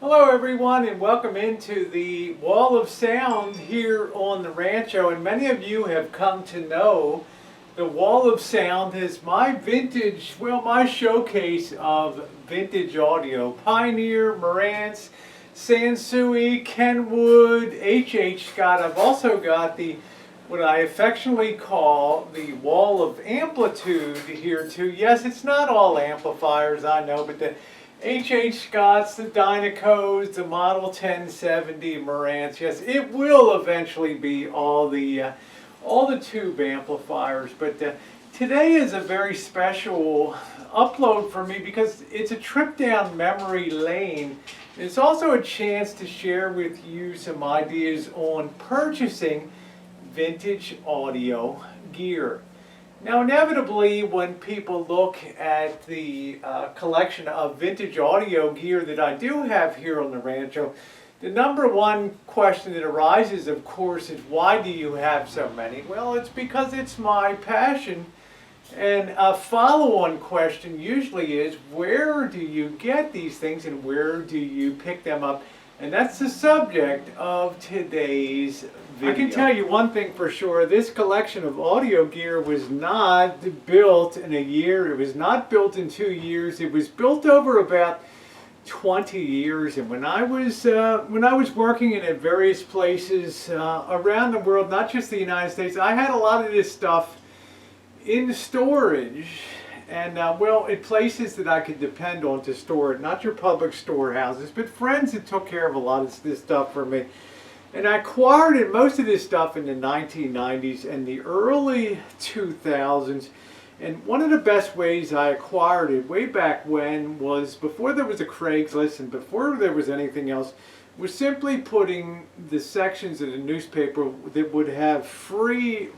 Hello everyone and welcome into the Wall of Sound here on the Rancho, and many of you have come to know the Wall of Sound as my my showcase of vintage audio. Pioneer, Marantz, Sansui, Kenwood, H.H. Scott. I've also got what I affectionately call the Wall of Amplitude here too. Yes, it's not all amplifiers, I know, but the H.H. Scott's, the Dynacos, the Model 1070 Marantz. Yes, it will eventually be all the tube amplifiers. But today is a very special upload for me because it's a trip down memory lane. It's also a chance to share with you some ideas on purchasing vintage audio gear. Now, inevitably, when people look at the collection of vintage audio gear that I do have here on the Rancho, the number one question that arises, of course, is why do you have so many? Well, it's because it's my passion. And a follow-on question usually is, where do you get these things and where do you pick them up? And that's the subject of today's video. I can tell you one thing for sure. This collection of audio gear was not built in a year. It was not built in 2 years. It was built over about 20 years. And when I was working in various places around the world, not just the United States, I had a lot of this stuff in storage. And well, in places that I could depend on to store it, not your public storehouses, but friends that took care of a lot of this stuff for me. And I acquired most of this stuff in the 1990s and the early 2000s. And one of the best ways I acquired it way back when was before there was a Craigslist and before there was anything else, was simply putting the sections of the newspaper that would have free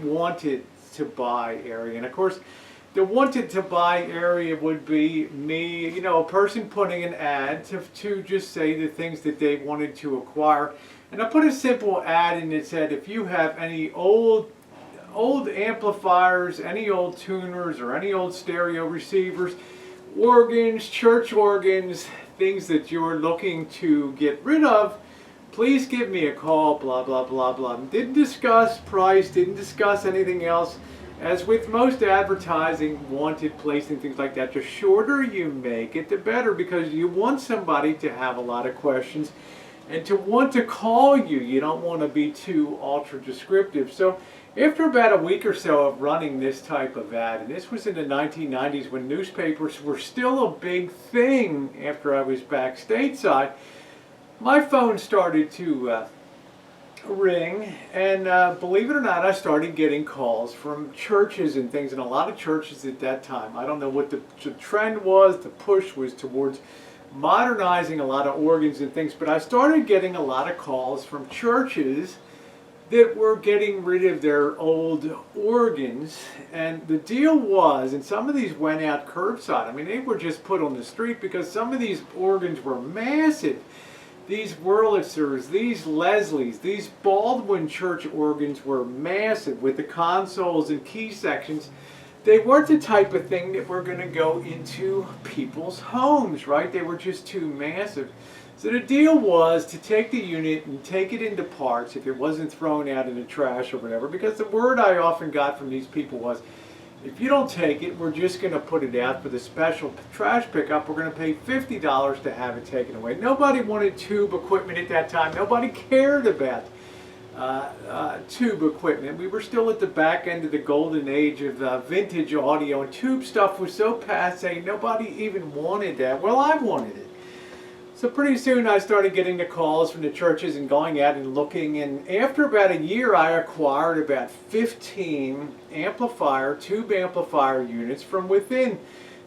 wanted to buy area. And of course, the wanted to buy area would be me, you know, a person putting an ad to just say the things that they wanted to acquire. And I put a simple ad in that said, if you have any old amplifiers, any old tuners, or any old stereo receivers, organs, church organs, things that you're looking to get rid of, please give me a call, blah, blah, blah, blah. Didn't discuss price, didn't discuss anything else. As with most advertising, wanted placing, things like that, the shorter you make it, the better, because you want somebody to have a lot of questions and to want to call you. You don't want to be too ultra descriptive. So after about a week or so of running this type of ad, and this was in the 1990s when newspapers were still a big thing after I was back stateside, my phone started to ring, and believe it or not, I started getting calls from churches and things, and a lot of churches at that time. I don't know what the trend was. The push was towards modernizing a lot of organs and things, but I started getting a lot of calls from churches that were getting rid of their old organs. And the deal was, and some of these went out curbside. I mean, they were just put on the street because some of these organs were massive. These Wurlitzers, these Leslies, these Baldwin church organs were massive with the consoles and key sections. They weren't the type of thing that were going to go into people's homes, right? They were just too massive. So the deal was to take the unit and take it into parts if it wasn't thrown out in the trash or whatever, because the word I often got from these people was, if you don't take it, we're just going to put it out for the special trash pickup. We're going to pay $50 to have it taken away. Nobody wanted tube equipment at that time. Nobody cared about tube equipment. We were still at the back end of the golden age of vintage audio, and tube stuff was so passe, nobody even wanted that. Well, I wanted it. So pretty soon I started getting the calls from the churches and going out and looking, and after about a year I acquired about 15 tube amplifier units from within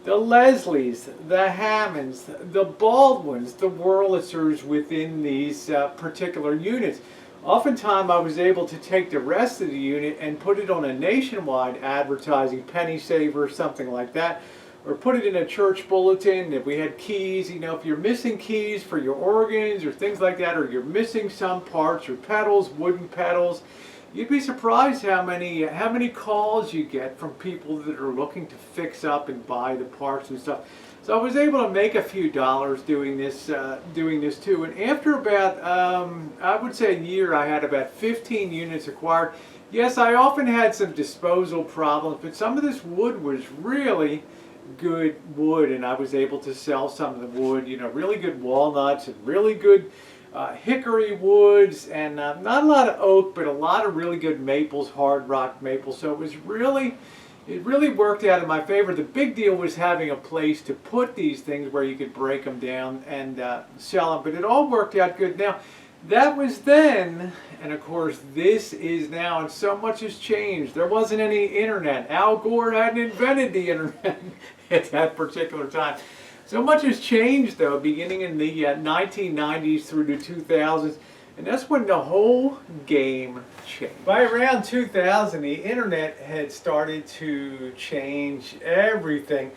the Leslies, the Hammonds, the Baldwins, the Wurlitzers within these particular units. Oftentimes I was able to take the rest of the unit and put it on a nationwide advertising, penny saver, something like that, or put it in a church bulletin. If we had keys, you know, if you're missing keys for your organs or things like that, or you're missing some parts or pedals, wooden pedals, you'd be surprised how many calls you get from people that are looking to fix up and buy the parts and stuff. So I was able to make a few dollars doing this too. And after about, I would say a year, I had about 15 units acquired. Yes, I often had some disposal problems, but some of this wood was really good wood, and I was able to sell some of the wood, you know, really good walnuts and really good hickory woods, and not a lot of oak, but a lot of really good maples, hard rock maples. So it really worked out in my favor. The big deal was having a place to put these things where you could break them down and sell them, but it all worked out good. Now, that was then, and of course this is now, and so much has changed. There wasn't any internet. Al Gore hadn't invented the internet at that particular time. So much has changed though, beginning in the 1990s through the 2000s, and that's when the whole game changed. By around 2000, the internet had started to change everything,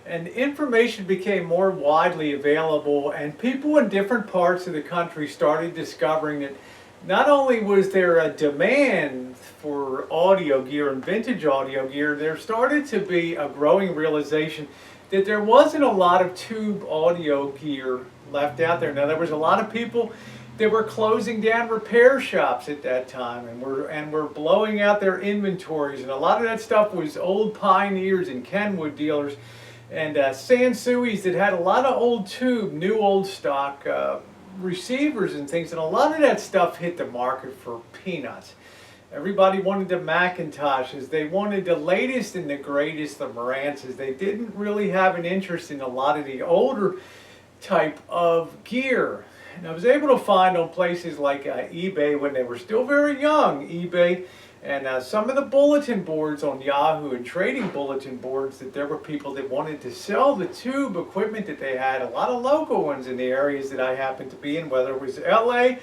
and information became more widely available, and people in different parts of the country started discovering that not only was there a demand for audio gear and vintage audio gear, there started to be a growing realization that there wasn't a lot of tube audio gear left out there. Now, there was a lot of people that were closing down repair shops at that time, and were blowing out their inventories, and a lot of that stuff was old Pioneers and Kenwood dealers and Sansuis that had a lot of old tube, new old stock receivers and things, and a lot of that stuff hit the market for peanuts. Everybody wanted the Macintoshes. They wanted the latest and the greatest, the Marantzas. They didn't really have an interest in a lot of the older type of gear. And I was able to find on places like eBay, when they were still very young, eBay, and some of the bulletin boards on Yahoo and trading bulletin boards, that there were people that wanted to sell the tube equipment that they had. A lot of local ones in the areas that I happened to be in, whether it was LA,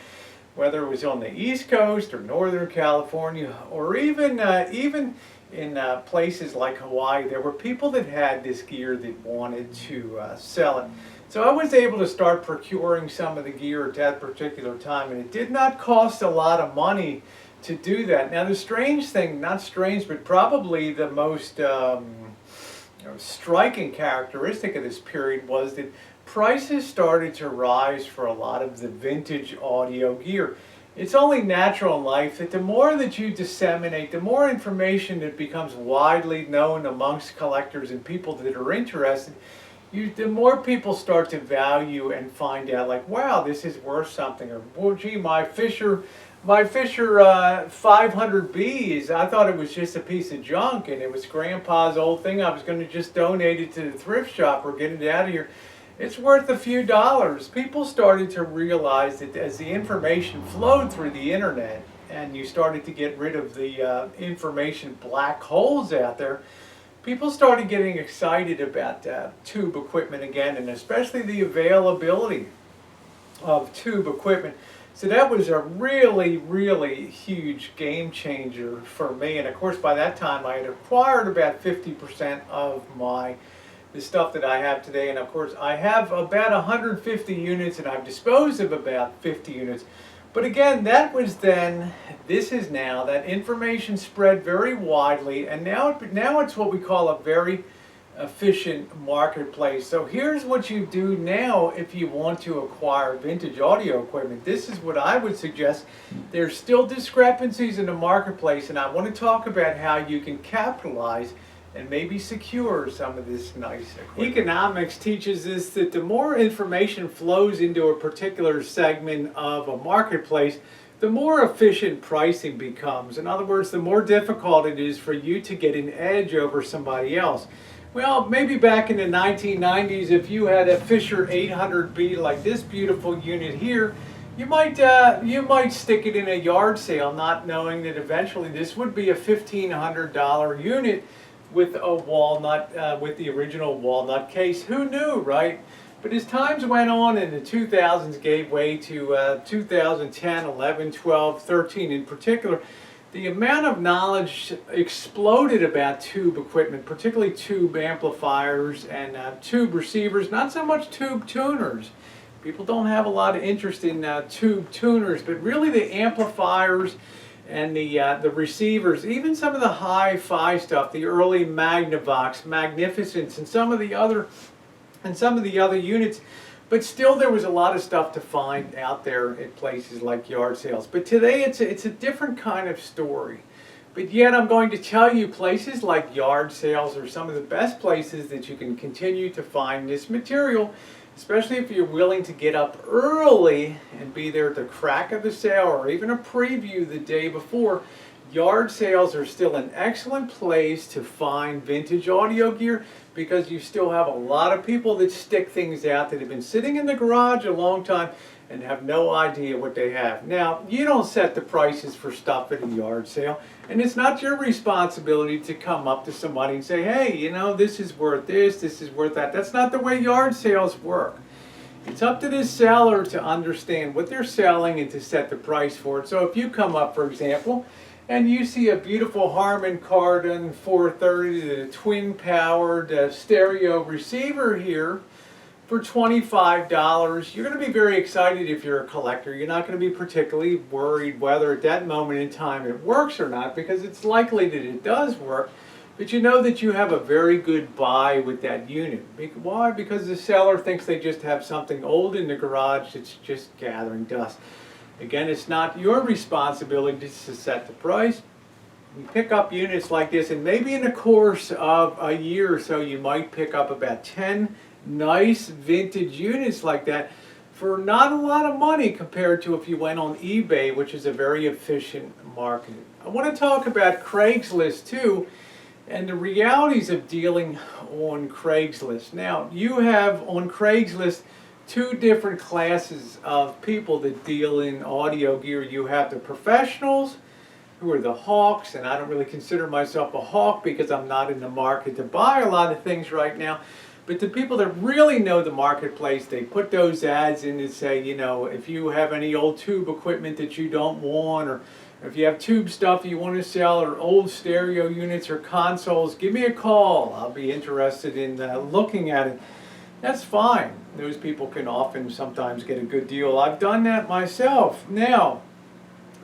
whether it was on the East Coast or Northern California, or even in places like Hawaii. There were people that had this gear that wanted to sell it. So I was able to start procuring some of the gear at that particular time, and it did not cost a lot of money to do that. Now, the strange thing, not strange, but probably the most striking characteristic of this period was that prices started to rise for a lot of the vintage audio gear. It's only natural in life that the more that you disseminate, the more information that becomes widely known amongst collectors and people that are interested, the more people start to value and find out, like, wow, this is worth something, or, well, gee, my Fisher 500B, I thought it was just a piece of junk, and it was Grandpa's old thing. I was going to just donate it to the thrift shop or get it out of here. It's worth a few dollars. People started to realize that as the information flowed through the internet, and you started to get rid of the information black holes out there, people started getting excited about tube equipment again, and especially the availability of tube equipment. So that was a really, really huge game changer for me. And of course, by that time, I had acquired about 50% of the stuff that I have today. And of course, I have about 150 units, and I've disposed of about 50 units. But again, that was then. This is now. That information spread very widely, and now it's what we call a very efficient marketplace. So here's what you do now if you want to acquire vintage audio equipment. This is what I would suggest. There's still discrepancies in the marketplace, and I want to talk about how you can capitalize and maybe secure some of this nice equipment. Economics teaches us that the more information flows into a particular segment of a marketplace, the more efficient pricing becomes. In other words, the more difficult it is for you to get an edge over somebody else. Well, maybe back in the 1990s, if you had a Fisher 800B like this beautiful unit here, you might stick it in a yard sale, not knowing that eventually this would be a $1,500 unit with a walnut, with the original walnut case. Who knew, right? But as times went on and the 2000s gave way to 2010, 11, 12, 13 in particular, the amount of knowledge exploded about tube equipment, particularly tube amplifiers and tube receivers, not so much tube tuners. People don't have a lot of interest in tube tuners, but really the amplifiers and the receivers, even some of the hi-fi stuff, the early Magnavox, Magnificence, and some of the other and some of the other units. But still, there was a lot of stuff to find out there at places like yard sales. But today, it's a different kind of story. But yet, I'm going to tell you places like yard sales are some of the best places that you can continue to find this material, especially if you're willing to get up early and be there at the crack of the sale or even a preview the day before. Yard sales are still an excellent place to find vintage audio gear because you still have a lot of people that stick things out that have been sitting in the garage a long time and have no idea what they have. Now, you don't set the prices for stuff at a yard sale, and it's not your responsibility to come up to somebody and say, hey, you know, this is worth this is worth that. That's not the way yard sales work. It's up to the seller to understand what they're selling and to set the price for it. So if you come up, for example, and you see a beautiful Harman Kardon 430, the twin-powered stereo receiver here for $25, you're going to be very excited if you're a collector. You're not going to be particularly worried whether at that moment in time it works or not, because it's likely that it does work. But you know that you have a very good buy with that unit. Why? Because the seller thinks they just have something old in the garage that's just gathering dust. Again, it's not your responsibility to set the price. You pick up units like this, and maybe in the course of a year or so, you might pick up about 10 nice vintage units like that for not a lot of money compared to if you went on eBay, which is a very efficient market. I want to talk about Craigslist too, and the realities of dealing on Craigslist. Now, you have on Craigslist two different classes of people that deal in audio gear. You have the professionals, who are the hawks, and I don't really consider myself a hawk because I'm not in the market to buy a lot of things right now. But the people that really know the marketplace, they put those ads in and say, you know, if you have any old tube equipment that you don't want, or if you have tube stuff you want to sell, or old stereo units or consoles, give me a call. I'll be interested in looking at it. That's fine. Those people can often sometimes get a good deal. I've done that myself. Now,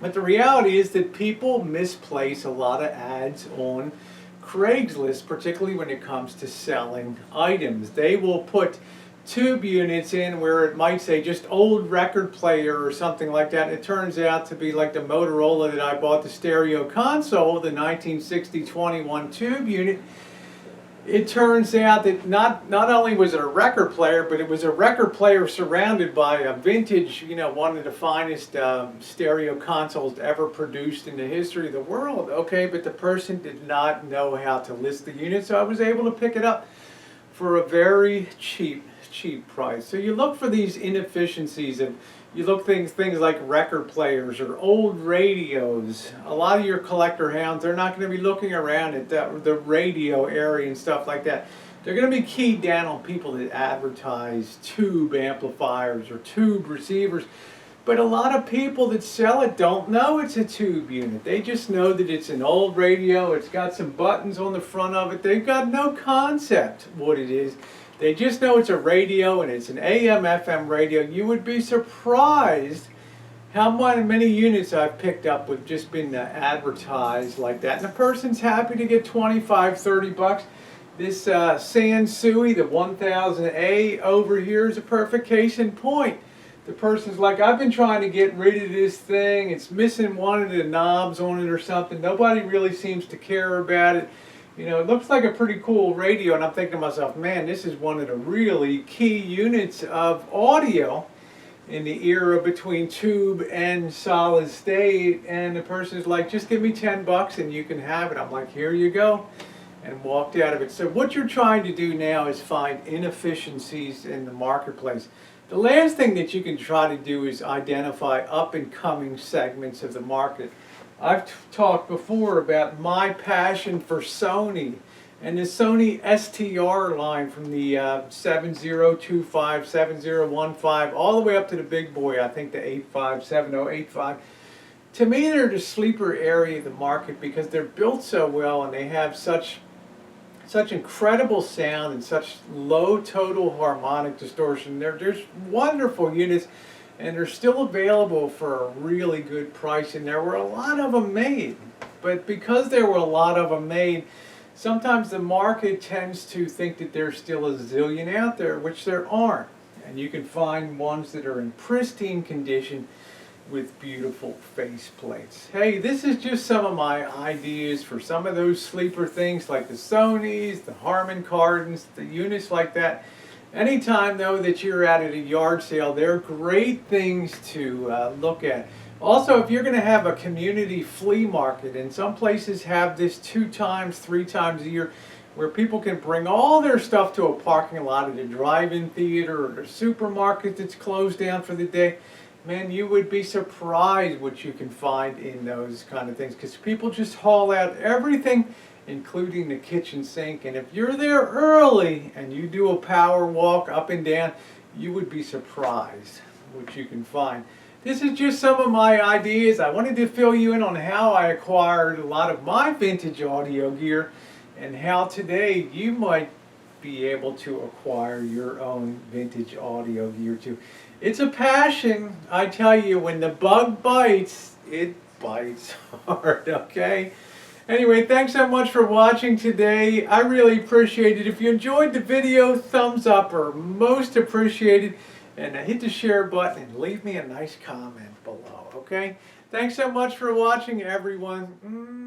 but the reality is that people misplace a lot of ads on Craigslist, particularly when it comes to selling items. They will put tube units in where it might say just old record player or something like that, and it turns out to be like the Motorola that I bought, the stereo console, the 1960 21 tube unit. It turns out that not only was it a record player, but it was a record player surrounded by a vintage, you know, one of the finest stereo consoles ever produced in the history of the world. Okay, but the person did not know how to list the unit, so I was able to pick it up for a very cheap price. So you look for these inefficiencies, and you look things like record players or old radios. A lot of your collector hounds, they're not going to be looking around at the radio area and stuff like that. They're going to be keyed down on people that advertise tube amplifiers or tube receivers. But a lot of people that sell it don't know it's a tube unit. They just know that it's an old radio, it's got some buttons on the front of it. They've got no concept what it is. They just know it's a radio, and it's an AM/FM radio. You would be surprised how many units I've picked up with just been advertised like that. And the person's happy to get 25, 30 bucks. This Sansui, the 1000A over here, is a perfect case in point. The person's like, I've been trying to get rid of this thing. It's missing one of the knobs on it or something. Nobody really seems to care about it. You know, it looks like a pretty cool radio, and I'm thinking to myself, man, this is one of the really key units of audio in the era between tube and solid state. And the person's like, just give me 10 bucks and you can have it. I'm like, here you go, and walked out of it. So what you're trying to do now is find inefficiencies in the marketplace. The last thing that you can try to do is identify up-and-coming segments of the market. I've talked before about my passion for Sony and the Sony STR line from the 7025, 7015, all the way up to the big boy, I think the 857085. To me, they're the sleeper area of the market because they're built so well and they have such incredible sound and such low total harmonic distortion. There's wonderful units, and they're still available for a really good price, and there were a lot of them made. But because there were a lot of them made, sometimes the market tends to think that there's still a zillion out there, which there aren't. And you can find ones that are in pristine condition with beautiful face plates. Hey, this is just some of my ideas for some of those sleeper things like the Sonys, the Harman Kardons, the units like that. Anytime though that you're out at a yard sale, they're great things to look at. Also, if you're going to have a community flea market, and some places have this 2 times, 3 times a year, where people can bring all their stuff to a parking lot at a drive-in theater or a supermarket that's closed down for the day, man, you would be surprised what you can find in those kind of things, because people just haul out everything, including the kitchen sink. And if you're there early and you do a power walk up and down, you would be surprised what you can find. This is just some of my ideas. I wanted to fill you in on how I acquired a lot of my vintage audio gear and how today you might be able to acquire your own vintage audio gear too. It's a passion. I tell you, when the bug bites, it bites hard, okay? Anyway, thanks so much for watching today. I really appreciate it. If you enjoyed the video, thumbs up are most appreciated. And hit the share button and leave me a nice comment below, okay? Thanks so much for watching, everyone.